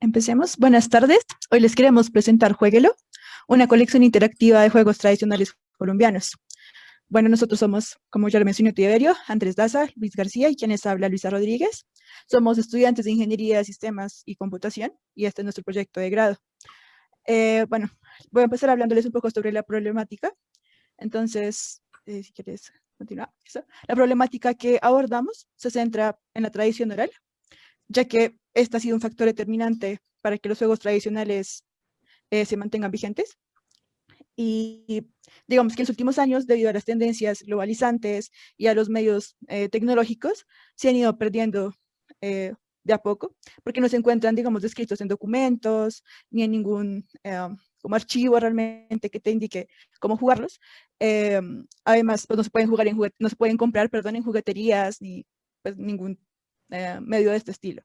Empecemos. Buenas tardes. Hoy les queremos presentar Jueguelo, una colección interactiva de juegos tradicionales colombianos. Bueno, nosotros somos, como ya lo mencionó Tiberio, Andrés Daza, Luis García y quienes habla Luisa Rodríguez. Somos estudiantes de Ingeniería de Sistemas y Computación y este es nuestro proyecto de grado. Bueno, voy a empezar hablándoles un poco sobre la problemática. Entonces, si quieres continuar. La problemática que abordamos se centra en la tradición oral, ya que este ha sido un factor determinante para que los juegos tradicionales se mantengan vigentes. Y digamos que en los últimos años, debido a las tendencias globalizantes y a los medios tecnológicos, se han ido perdiendo de a poco, porque no se encuentran, digamos, descritos en documentos, ni en ningún como archivo realmente que te indique cómo jugarlos. Además, pues no se pueden jugar no se pueden comprar, perdón, en jugueterías, ni pues ningún medio de este estilo.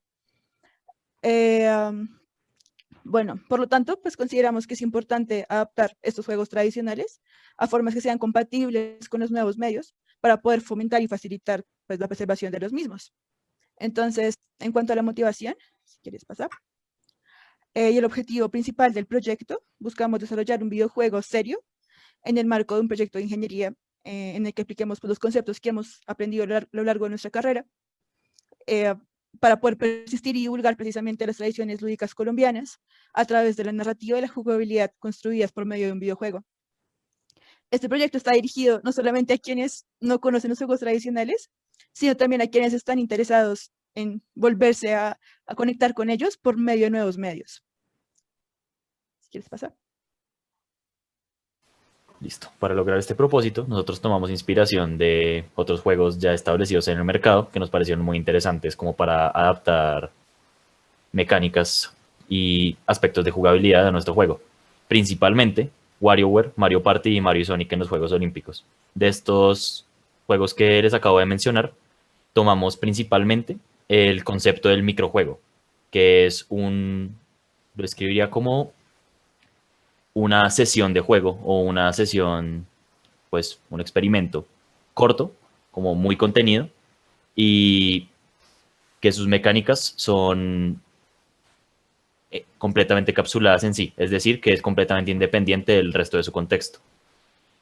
Bueno, por lo tanto, pues consideramos que es importante adaptar estos juegos tradicionales a formas que sean compatibles con los nuevos medios para poder fomentar y facilitar pues, la preservación de los mismos. Entonces, en cuanto a la motivación, si quieres pasar, y el objetivo principal del proyecto, buscamos desarrollar un videojuego serio en el marco de un proyecto de ingeniería en el que apliquemos pues, los conceptos que hemos aprendido a lo largo de nuestra carrera eh, para poder persistir y divulgar precisamente las tradiciones lúdicas colombianas a través de la narrativa y la jugabilidad construidas por medio de un videojuego. Este proyecto está dirigido no solamente a quienes no conocen los juegos tradicionales, sino también a quienes están interesados en volverse a conectar con ellos por medio de nuevos medios. Si quieres pasar. Listo. Para lograr este propósito, nosotros tomamos inspiración de otros juegos ya establecidos en el mercado que nos parecieron muy interesantes como para adaptar mecánicas y aspectos de jugabilidad a nuestro juego. Principalmente WarioWare, Mario Party y Mario y Sonic en los Juegos Olímpicos. De estos juegos que les acabo de mencionar, tomamos principalmente el concepto del microjuego, que es lo escribiría como una sesión de juego o una sesión, pues un experimento corto, como muy contenido, y que sus mecánicas son completamente capsuladas en sí, es decir, que es completamente independiente del resto de su contexto.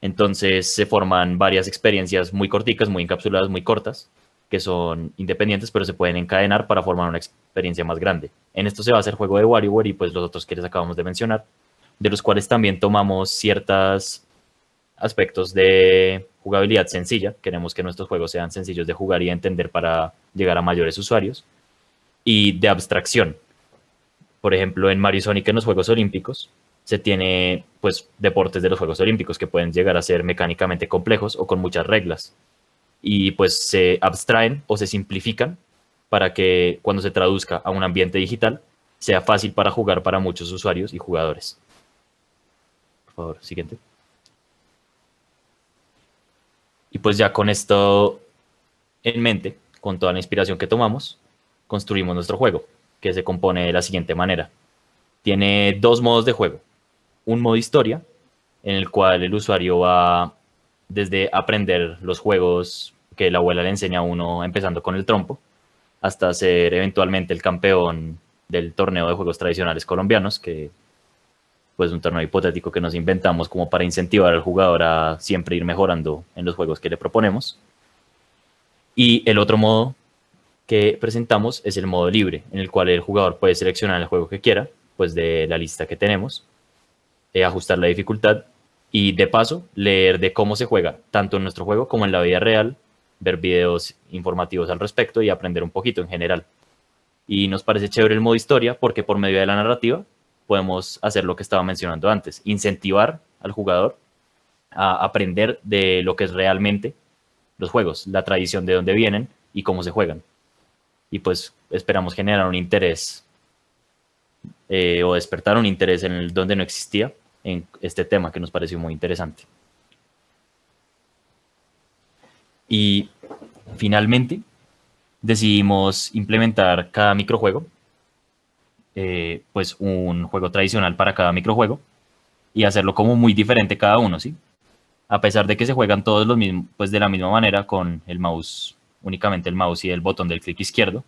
Entonces se forman varias experiencias muy corticas, muy encapsuladas, muy cortas, que son independientes, pero se pueden encadenar para formar una experiencia más grande. En esto se basa el juego de WarioWare y pues los otros que les acabamos de mencionar, de los cuales también tomamos ciertos aspectos de jugabilidad sencilla. Queremos que nuestros juegos sean sencillos de jugar y de entender para llegar a mayores usuarios. Y de abstracción. Por ejemplo, en Mario y Sonic en los Juegos Olímpicos se tiene pues deportes de los Juegos Olímpicos que pueden llegar a ser mecánicamente complejos o con muchas reglas. Y pues se abstraen o se simplifican para que cuando se traduzca a un ambiente digital sea fácil para jugar para muchos usuarios y jugadores. Por favor, siguiente. Y pues ya con esto en mente, con toda la inspiración que tomamos, construimos nuestro juego, que se compone de la siguiente manera. Tiene dos modos de juego. Un modo historia, en el cual el usuario va desde aprender los juegos que la abuela le enseña a uno empezando con el trompo, hasta ser eventualmente el campeón del torneo de juegos tradicionales colombianos, que pues un torneo hipotético que nos inventamos como para incentivar al jugador a siempre ir mejorando en los juegos que le proponemos. Y el otro modo que presentamos es el modo libre, en el cual el jugador puede seleccionar el juego que quiera, pues de la lista que tenemos, ajustar la dificultad y de paso leer de cómo se juega, tanto en nuestro juego como en la vida real, ver videos informativos al respecto y aprender un poquito en general. Y nos parece chévere el modo historia porque por medio de la narrativa podemos hacer lo que estaba mencionando antes, incentivar al jugador a aprender de lo que es realmente los juegos, la tradición de dónde vienen y cómo se juegan. Y pues esperamos generar un interés o despertar un interés en el donde no existía en este tema que nos pareció muy interesante. Y finalmente decidimos implementar cada microjuego, pues un juego tradicional para cada microjuego y hacerlo como muy diferente cada uno, ¿sí? A pesar de que se juegan todos los mismos, pues de la misma manera con el mouse, únicamente el mouse y el botón del clic izquierdo,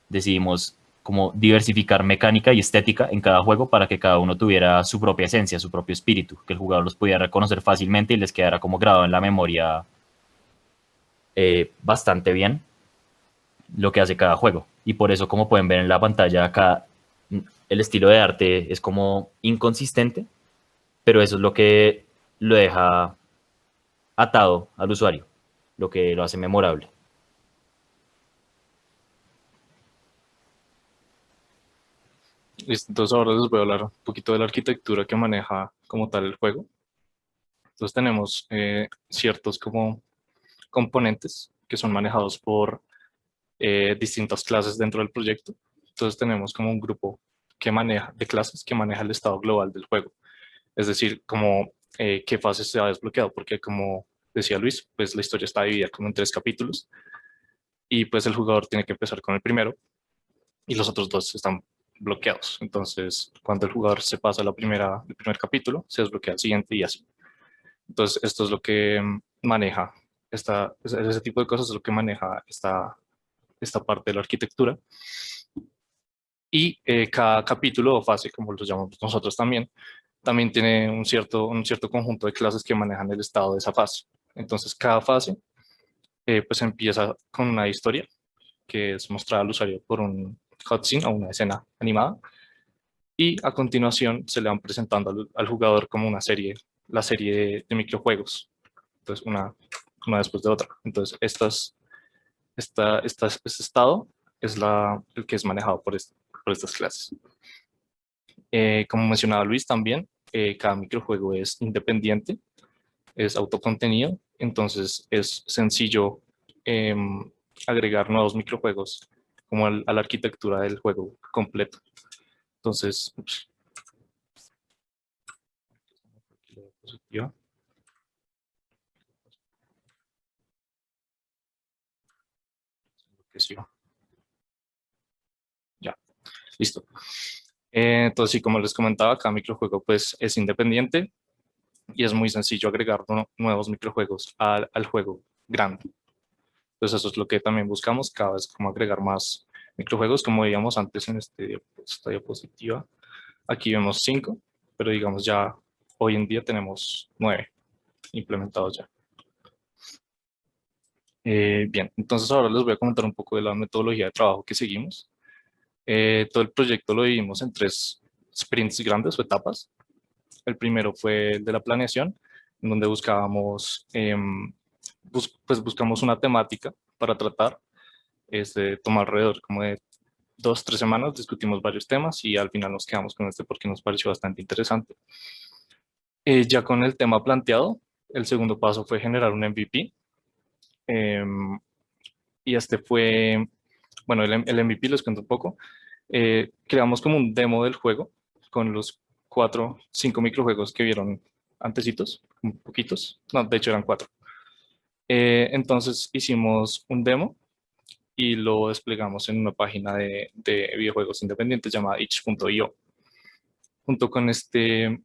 decidimos como diversificar mecánica y estética en cada juego para que cada uno tuviera su propia esencia, su propio espíritu, que el jugador los pudiera reconocer fácilmente y les quedara como grabado en la memoria bastante bien lo que hace cada juego. Y por eso, como pueden ver en la pantalla acá, el estilo de arte es como inconsistente, pero eso es lo que lo deja atado al usuario, lo que lo hace memorable. Listo, entonces ahora les voy a hablar un poquito de la arquitectura que maneja como tal el juego. Entonces tenemos ciertos como componentes que son manejados por distintas clases dentro del proyecto. Entonces tenemos como un grupo que maneja, de clases que maneja el estado global del juego. Es decir, como qué fases se ha desbloqueado, porque como decía Luis, pues la historia está dividida como en 3 capítulos y pues el jugador tiene que empezar con el primero y los otros 2 están bloqueados. Entonces, cuando el jugador se pasa el primer capítulo, se desbloquea el siguiente y así. Entonces, esto es lo que maneja, ese tipo de cosas es lo que maneja esta parte de la arquitectura. Y cada capítulo o fase, como lo llamamos nosotros también tiene un cierto conjunto de clases que manejan el estado de esa fase. Entonces, cada fase pues empieza con una historia que es mostrada al usuario por un cutscene o una escena animada y a continuación se le van presentando al jugador como la serie de microjuegos. Entonces, una después de otra. Entonces, este estado es el que es manejado por estas clases. Como mencionaba Luis también, cada microjuego es independiente, es autocontenido, entonces es sencillo agregar nuevos microjuegos como a la arquitectura del juego completo. Entonces, ya, listo. Entonces, sí, como les comentaba, cada microjuego pues es independiente y es muy sencillo agregar nuevos microjuegos al juego grande. Entonces, eso es lo que también buscamos, cada vez como agregar más microjuegos, como veíamos antes en esta diapositiva. Aquí vemos 5, pero digamos ya hoy en día tenemos 9 implementados ya. Bien, entonces ahora les voy a comentar un poco de la metodología de trabajo que seguimos. Todo el proyecto lo dividimos en 3 sprints grandes o etapas. El primero fue el de la planeación, en donde buscábamos, pues buscamos una temática para tratar. Tomar alrededor como de 2, 3 semanas, discutimos varios temas y al final nos quedamos con este porque nos pareció bastante interesante. Ya con el tema planteado, el segundo paso fue generar un MVP. Y este fue, bueno, el MVP les cuento un poco. Creamos como un demo del juego con los 4, 5 microjuegos que vieron antecitos, un poquitos, no, de hecho eran 4. Entonces hicimos un demo y lo desplegamos en una página de videojuegos independientes llamada itch.io. Junto con este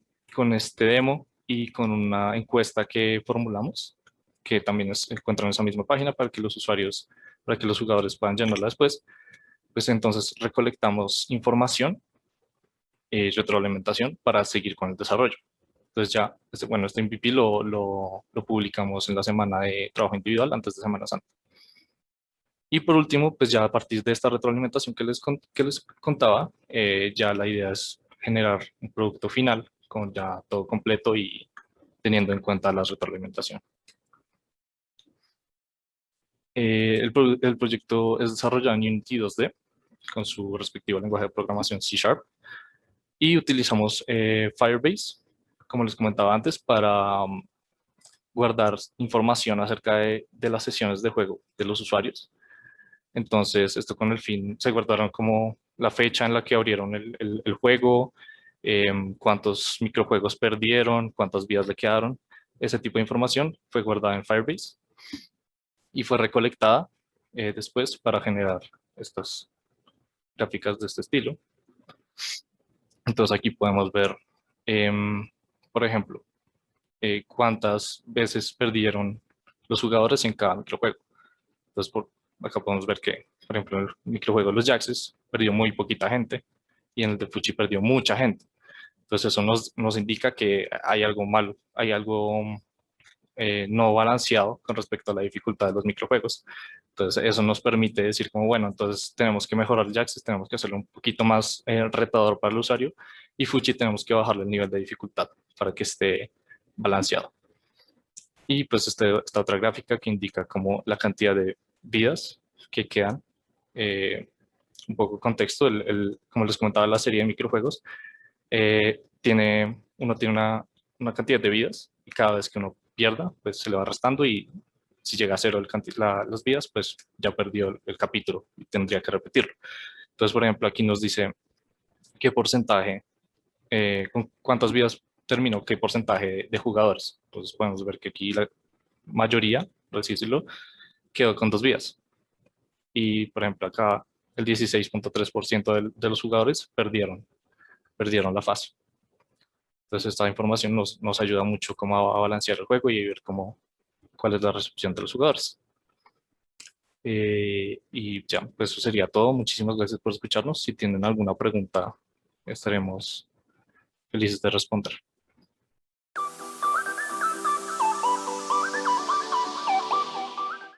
demo y con una encuesta que formulamos, que también se encuentra en esa misma página para que los jugadores puedan llenarla después, pues entonces recolectamos información y retroalimentación para seguir con el desarrollo. Entonces ya, este MVP lo publicamos en la semana de trabajo individual antes de Semana Santa. Y por último, pues ya a partir de esta retroalimentación que les contaba, ya la idea es generar un producto final con ya todo completo y teniendo en cuenta la retroalimentación. El proyecto es desarrollado en Unity 2D con su respectivo lenguaje de programación C# y utilizamos Firebase, como les comentaba antes, para guardar información acerca de las sesiones de juego de los usuarios. Entonces, esto con el fin, se guardaron como la fecha en la que abrieron el juego, cuántos microjuegos perdieron, cuántas vidas le quedaron. Ese tipo de información fue guardada en Firebase y fue recolectada después para generar estas gráficas de este estilo. Entonces, aquí podemos ver, por ejemplo, cuántas veces perdieron los jugadores en cada microjuego. Entonces, acá podemos ver que por ejemplo, el microjuego de los Jaxes perdió muy poquita gente y en el de Fuchi perdió mucha gente. Entonces eso nos indica que hay algo malo, hay algo no balanceado con respecto a la dificultad de los microjuegos. Entonces eso nos permite decir como, bueno, entonces tenemos que mejorar el Jaxes, tenemos que hacerlo un poquito más retador para el usuario y Fuchi tenemos que bajarle el nivel de dificultad para que esté balanceado. Y pues esta otra gráfica que indica como la cantidad de vidas que quedan. Un poco de contexto, como les comentaba, la serie de microjuegos uno tiene una cantidad de vidas y cada vez que uno pierda, pues se le va restando y si llega a cero las vidas, pues ya perdió el capítulo y tendría que repetirlo. Entonces, por ejemplo, aquí nos dice qué porcentaje, con cuántas vidas terminó, qué porcentaje de jugadores. Entonces podemos ver que aquí la mayoría, por así decirlo, quedó con 2 vidas. Y, por ejemplo, acá el 16.3% de los jugadores perdieron la fase. Entonces esta información nos ayuda mucho como a balancear el juego y a ver cuál es la recepción de los jugadores. Y ya, pues eso sería todo. Muchísimas gracias por escucharnos. Si tienen alguna pregunta, estaremos felices de responder.